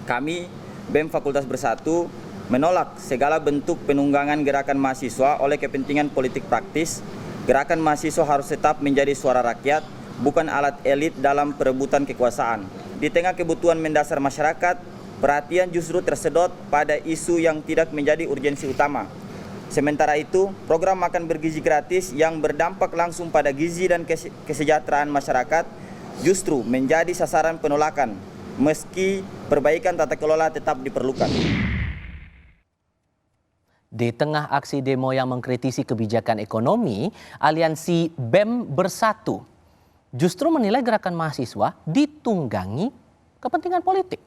Kami, BEM Fakultas Bersatu, menolak segala bentuk penunggangan gerakan mahasiswa oleh kepentingan politik praktis. Gerakan mahasiswa harus tetap menjadi suara rakyat, bukan alat elit dalam perebutan kekuasaan. Di tengah kebutuhan mendasar masyarakat, perhatian justru tersedot pada isu yang tidak menjadi urgensi utama. Sementara itu, program makan bergizi gratis yang berdampak langsung pada gizi dan kesejahteraan masyarakat justru menjadi sasaran penolakan, meski perbaikan tata kelola tetap diperlukan. Di tengah aksi demo yang mengkritisi kebijakan ekonomi, aliansi BEM Bersatu justru menilai gerakan mahasiswa ditunggangi kepentingan politik.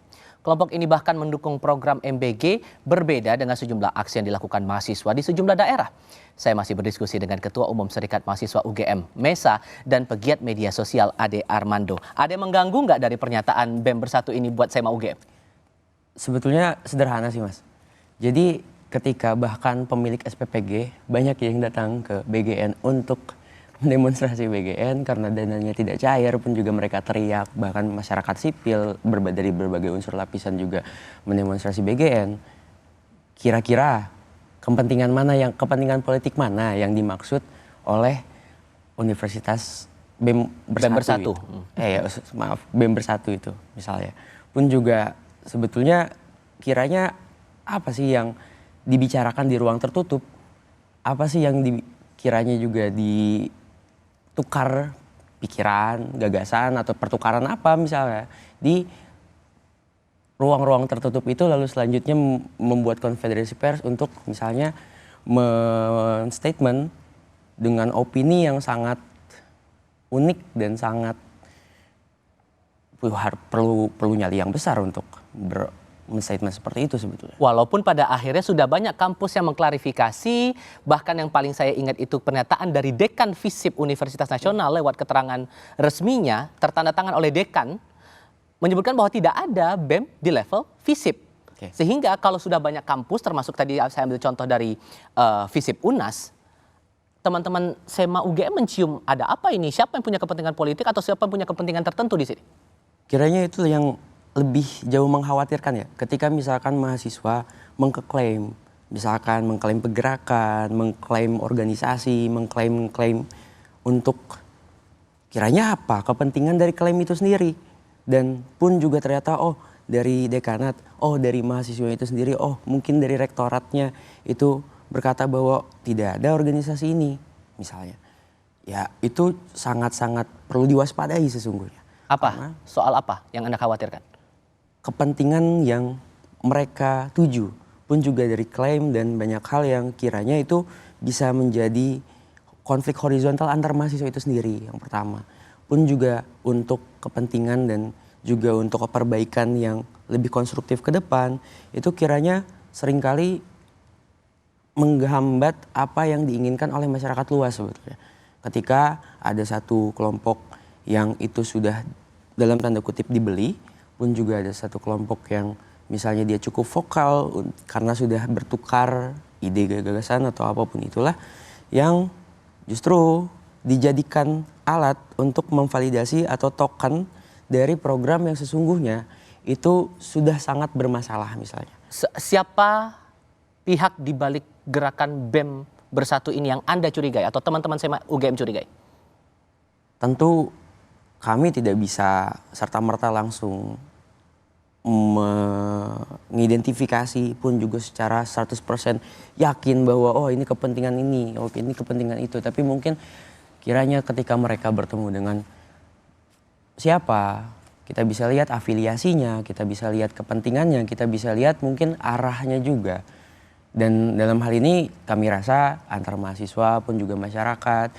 Kelompok ini bahkan mendukung program MBG berbeda dengan sejumlah aksi yang dilakukan mahasiswa di sejumlah daerah. Saya masih berdiskusi dengan Ketua Umum Serikat Mahasiswa UGM, MESA, dan pegiat media sosial Ade Armando. Ade, mengganggu nggak dari pernyataan BEM Bersatu ini buat SEMA UGM? Sebetulnya sederhana sih, Mas. Jadi ketika bahkan pemilik SPPG banyak yang datang ke BGN untuk mendemonstrasi BGN karena dananya tidak cair pun juga mereka teriak, bahkan masyarakat sipil dari berbagai unsur lapisan juga mendemonstrasi BGN. Kira-kira kepentingan politik mana yang dimaksud oleh Universitas BEM Bersatu? BEM Bersatu itu misalnya. Pun juga sebetulnya kiranya apa sih yang dibicarakan di ruang tertutup? Apa sih yang kiranya juga ditukar pikiran, gagasan, atau pertukaran apa misalnya di ruang-ruang tertutup itu, lalu selanjutnya membuat konfederasi pers untuk misalnya men-statement dengan opini yang sangat unik dan sangat perlu nyali yang besar untuk men-statement seperti itu sebetulnya. Walaupun pada akhirnya sudah banyak kampus yang mengklarifikasi, bahkan yang paling saya ingat itu pernyataan dari Dekan FISIP Universitas Nasional lewat keterangan resminya tertanda tangan oleh Dekan menyebutkan bahwa tidak ada BEM di level FISIP. Okay. Sehingga kalau sudah banyak kampus, termasuk tadi saya ambil contoh dari FISIP UNAS, teman-teman SEMA UGM mencium ada apa ini? Siapa yang punya kepentingan politik atau siapa yang punya kepentingan tertentu di sini? Kiranya itu yang lebih jauh mengkhawatirkan ya, ketika misalkan mahasiswa mengklaim pergerakan, mengklaim organisasi, mengklaim untuk kiranya apa kepentingan dari klaim itu sendiri, dan pun juga ternyata dari dekanat, dari mahasiswa itu sendiri, mungkin dari rektoratnya itu berkata bahwa tidak ada organisasi ini misalnya, ya itu sangat-sangat perlu diwaspadai sesungguhnya. Apa? Soal apa yang Anda khawatirkan? Kepentingan yang mereka tuju, pun juga dari klaim dan banyak hal yang kiranya itu bisa menjadi konflik horizontal antar mahasiswa itu sendiri yang pertama. Pun juga untuk kepentingan dan juga untuk perbaikan yang lebih konstruktif ke depan, itu kiranya seringkali menghambat apa yang diinginkan oleh masyarakat luas sebetulnya. Ketika ada satu kelompok yang itu sudah dalam tanda kutip dibeli, pun juga ada satu kelompok yang misalnya dia cukup vokal karena sudah bertukar ide gagasan atau apapun itulah, yang justru dijadikan alat untuk memvalidasi atau token dari program yang sesungguhnya itu sudah sangat bermasalah misalnya. Siapa pihak di balik gerakan BEM Bersatu ini yang Anda curigai atau teman-teman SEMA UGM curigai? Tentu kami tidak bisa serta-merta langsung mengidentifikasi pun juga secara 100% yakin bahwa ini kepentingan ini, ini kepentingan itu. Tapi mungkin kiranya ketika mereka bertemu dengan siapa, kita bisa lihat afiliasinya, kita bisa lihat kepentingannya, kita bisa lihat mungkin arahnya juga. Dan dalam hal ini kami rasa antar mahasiswa pun juga masyarakat,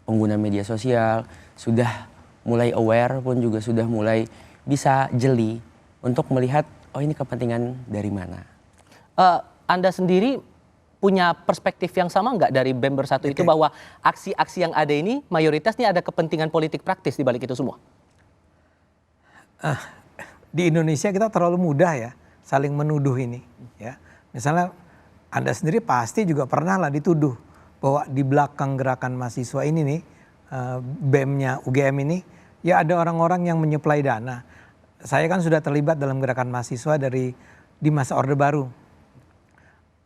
pengguna media sosial sudah mulai aware, pun juga sudah mulai bisa jeli untuk melihat ini kepentingan dari mana. Anda sendiri punya perspektif yang sama nggak dari BEM Bersatu itu, bahwa aksi-aksi yang ada ini mayoritas ini ada kepentingan politik praktis di balik itu semua? Di Indonesia kita terlalu mudah ya saling menuduh ini. Ya, misalnya Anda sendiri pasti juga pernah lah dituduh bahwa di belakang gerakan mahasiswa ini nih, BEM-nya UGM ini, ya ada orang-orang yang menyuplai dana. saya kan sudah terlibat dalam gerakan mahasiswa di masa Orde Baru.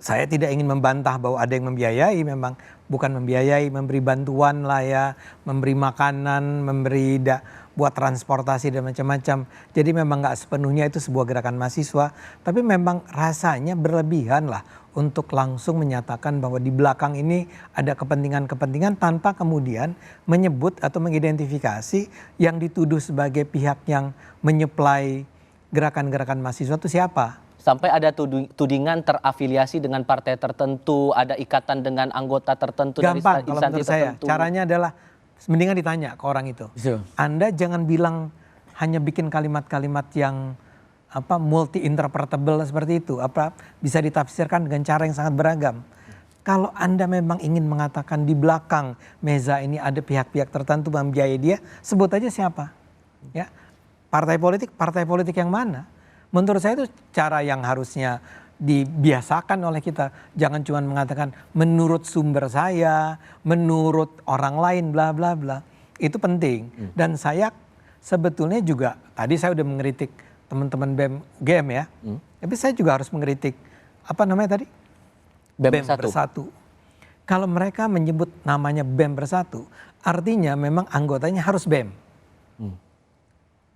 Saya tidak ingin membantah bahwa ada yang membiayai, memang bukan membiayai, memberi bantuan lah ya, memberi makanan, buat transportasi dan macam-macam. Jadi memang nggak sepenuhnya itu sebuah gerakan mahasiswa, tapi memang rasanya berlebihan lah untuk langsung menyatakan bahwa di belakang ini ada kepentingan-kepentingan tanpa kemudian menyebut atau mengidentifikasi yang dituduh sebagai pihak yang menyuplai gerakan-gerakan mahasiswa itu siapa. Sampai ada tudingan terafiliasi dengan partai tertentu, ada ikatan dengan anggota tertentu Gampang dari kalau instansi menurut saya. tertentu. Caranya adalah mendingan ditanya ke orang itu. Betul. Anda jangan bilang hanya bikin kalimat-kalimat yang multi interpretable seperti itu, bisa ditafsirkan dengan cara yang sangat beragam. Kalau Anda memang ingin mengatakan di belakang meja ini ada pihak-pihak tertentu membiayai dia, sebut aja siapa. Ya. Partai politik yang mana? Menurut saya itu cara yang harusnya dibiasakan oleh kita. Jangan cuma mengatakan menurut sumber saya, menurut orang lain, bla bla bla. Itu penting. Dan saya sebetulnya juga, tadi saya udah mengkritik teman-teman BEM UGM ya. Tapi saya juga harus mengkritik, apa namanya tadi? BEM Bersatu. Kalau mereka menyebut namanya BEM Bersatu, artinya memang anggotanya harus BEM.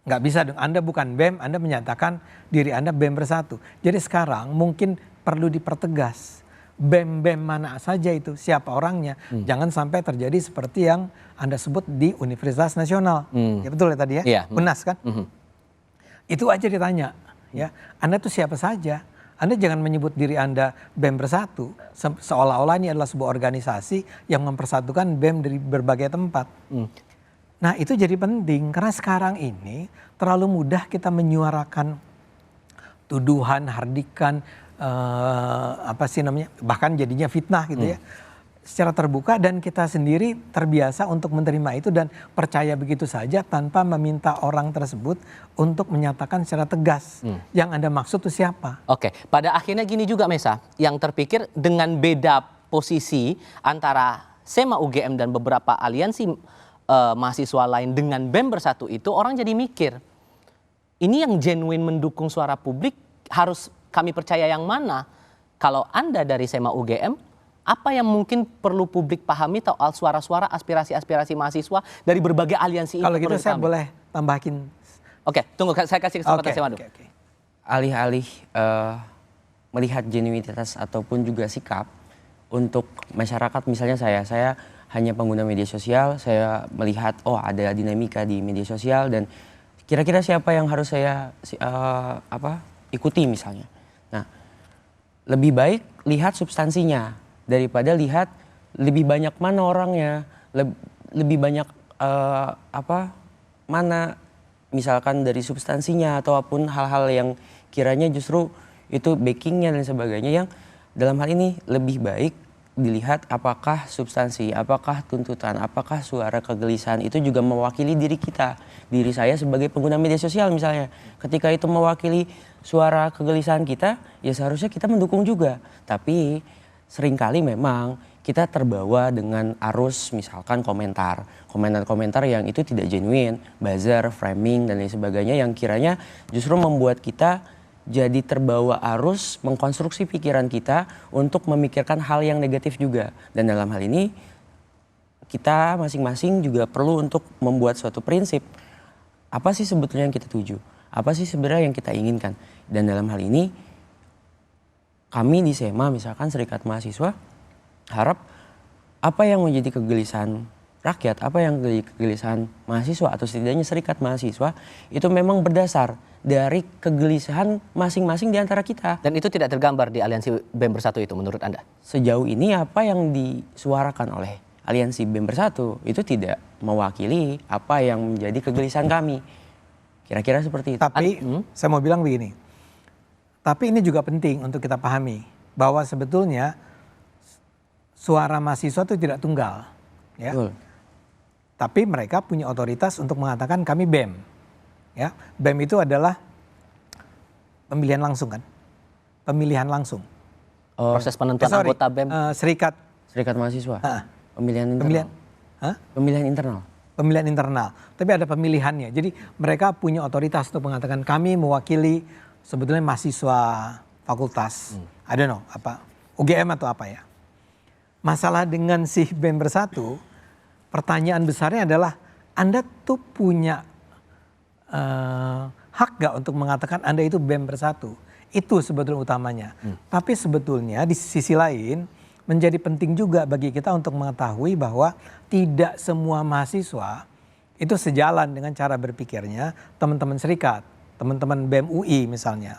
Nggak bisa dong, Anda bukan BEM, Anda menyatakan diri Anda BEM Bersatu. Jadi sekarang mungkin perlu dipertegas. BEM-BEM mana saja itu, siapa orangnya. Jangan sampai terjadi seperti yang Anda sebut di Universitas Nasional. Ya betul ya tadi ya, Iya. UNAS kan. Itu aja ditanya. Ya, Anda tuh siapa saja. Anda jangan menyebut diri Anda BEM Bersatu, seolah-olah ini adalah sebuah organisasi yang mempersatukan BEM dari berbagai tempat. Nah itu jadi penting karena sekarang ini terlalu mudah kita menyuarakan tuduhan, hardikan, bahkan jadinya fitnah gitu ya. Secara terbuka dan kita sendiri terbiasa untuk menerima itu dan percaya begitu saja tanpa meminta orang tersebut untuk menyatakan secara tegas yang Anda maksud itu siapa. Oke, pada akhirnya gini juga Mesa, yang terpikir dengan beda posisi antara SEMA UGM dan beberapa aliansi mahasiswa lain dengan BEM Bersatu itu, orang jadi mikir, ini yang genuine mendukung suara publik harus kami percaya yang mana? Kalau Anda dari SEMA UGM, apa yang mungkin perlu publik pahami soal suara-suara aspirasi-aspirasi mahasiswa dari berbagai aliansi itu? Kalau gitu saya boleh tambahin. Oke, tunggu saya kasih kesempatan Sema dulu. Alih-alih melihat genuinitas ataupun juga sikap untuk masyarakat, misalnya saya hanya pengguna media sosial, saya melihat ada dinamika di media sosial dan kira-kira siapa yang harus saya ikuti misalnya. Nah, lebih baik lihat substansinya daripada lihat lebih banyak mana orangnya, lebih banyak mana misalkan dari substansinya ataupun hal-hal yang kiranya justru itu backingnya dan sebagainya, yang dalam hal ini lebih baik dilihat apakah substansi, apakah tuntutan, apakah suara kegelisahan itu juga mewakili diri kita. Diri saya sebagai pengguna media sosial misalnya. Ketika itu mewakili suara kegelisahan kita, ya seharusnya kita mendukung juga. Tapi seringkali memang kita terbawa dengan arus misalkan komentar yang itu tidak genuine, buzzer, framing dan lain sebagainya yang kiranya justru membuat kita jadi terbawa arus mengkonstruksi pikiran kita untuk memikirkan hal yang negatif juga. Dan dalam hal ini kita masing-masing juga perlu untuk membuat suatu prinsip. Apa sih sebetulnya yang kita tuju? Apa sih sebenarnya yang kita inginkan? Dan dalam hal ini kami di SEMA misalkan Serikat Mahasiswa harap apa yang menjadi kegelisahan rakyat, apa yang menjadi kegelisahan mahasiswa atau setidaknya Serikat Mahasiswa itu memang berdasar dari kegelisahan masing-masing di antara kita. Dan itu tidak tergambar di aliansi BEM Bersatu itu menurut Anda? Sejauh ini apa yang disuarakan oleh aliansi BEM Bersatu itu tidak mewakili apa yang menjadi kegelisahan kami. Kira-kira seperti itu. Tapi saya mau bilang begini. Tapi ini juga penting untuk kita pahami bahwa sebetulnya suara mahasiswa itu tidak tunggal. Ya. Betul. Tapi mereka punya otoritas untuk mengatakan kami BEM. Ya, BEM itu adalah pemilihan langsung kan? Pemilihan langsung. Proses penentuan anggota BEM. Serikat Mahasiswa. Pemilihan internal. Pemilihan Pemilihan internal. pemilihan internal, tapi ada pemilihannya. Jadi mereka punya otoritas untuk mengatakan kami mewakili sebetulnya mahasiswa fakultas, I don't know apa, UGM atau apa ya. Masalah dengan si BEM Bersatu, pertanyaan besarnya adalah Anda tuh punya hak gak untuk mengatakan Anda itu BEM Bersatu? Itu sebetulnya utamanya. Tapi sebetulnya di sisi lain menjadi penting juga bagi kita untuk mengetahui bahwa tidak semua mahasiswa itu sejalan dengan cara berpikirnya teman-teman serikat, teman-teman BEM UI misalnya.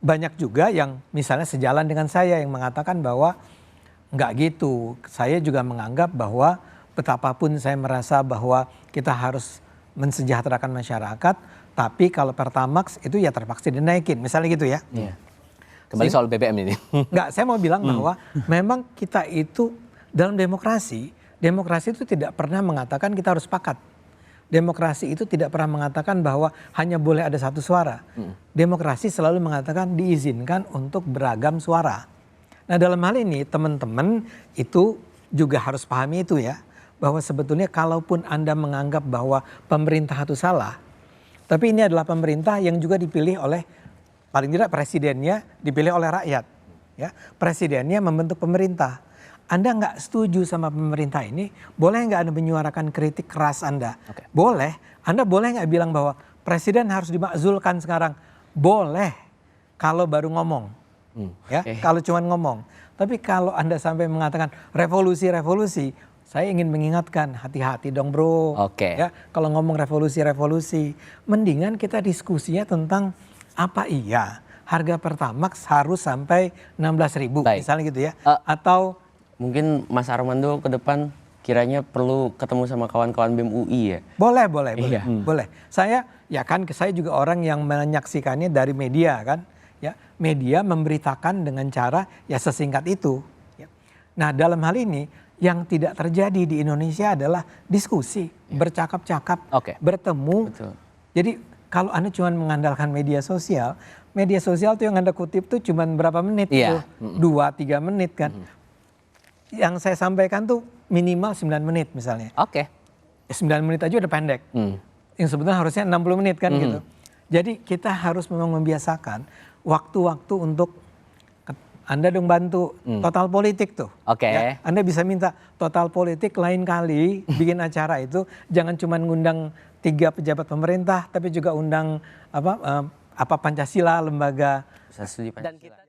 Banyak juga yang misalnya sejalan dengan saya yang mengatakan bahwa enggak gitu. Saya juga menganggap bahwa betapapun saya merasa bahwa kita harus mensejahterakan masyarakat, tapi kalau Pertamax itu ya terpaksa dinaikin, misalnya gitu ya. Kembali soal BBM ini. Enggak, saya mau bilang bahwa memang kita itu dalam demokrasi itu tidak pernah mengatakan kita harus sepakat. Demokrasi itu tidak pernah mengatakan bahwa hanya boleh ada satu suara. Demokrasi selalu mengatakan diizinkan untuk beragam suara. Nah dalam hal ini teman-teman itu juga harus pahami itu ya. Bahwa sebetulnya kalaupun Anda menganggap bahwa pemerintah itu salah. Tapi ini adalah pemerintah yang juga dipilih oleh, paling tidak presidennya dipilih oleh rakyat. Ya, presidennya membentuk pemerintah. Anda nggak setuju sama pemerintah ini, boleh nggak Anda menyuarakan kritik keras Anda? Oke. Boleh. Anda boleh nggak bilang bahwa presiden harus dimakzulkan sekarang? Boleh. Kalau baru ngomong. Ya, kalau cuma ngomong. Tapi kalau Anda sampai mengatakan revolusi, saya ingin mengingatkan hati-hati dong bro. Oke. Ya, kalau ngomong revolusi, mendingan kita diskusinya tentang apa iya harga Pertamax harus sampai 16.000 misalnya gitu ya. Atau Mungkin Mas Armando ke depan kiranya perlu ketemu sama kawan-kawan BEM UI ya. boleh. Iya. Boleh. Saya juga orang yang menyaksikannya dari media kan. Ya, media memberitakan dengan cara ya sesingkat itu. Ya. Nah, dalam hal ini yang tidak terjadi di Indonesia adalah diskusi, bercakap-cakap, bertemu. Betul. Jadi kalau Anda cuma mengandalkan media sosial tuh yang Anda kutip tuh cuma berapa menit tuh? 2-3 menit kan. Yang saya sampaikan tuh minimal 9 menit misalnya. 9 menit aja udah pendek. Yang sebetulnya harusnya 60 menit kan gitu. Jadi kita harus memang membiasakan waktu-waktu untuk Anda dong bantu Total Politik tuh. Ya, Anda bisa minta Total Politik lain kali bikin acara itu jangan cuma ngundang 3 pejabat pemerintah tapi juga undang apa Pancasila, lembaga Bisa studi Pancasila.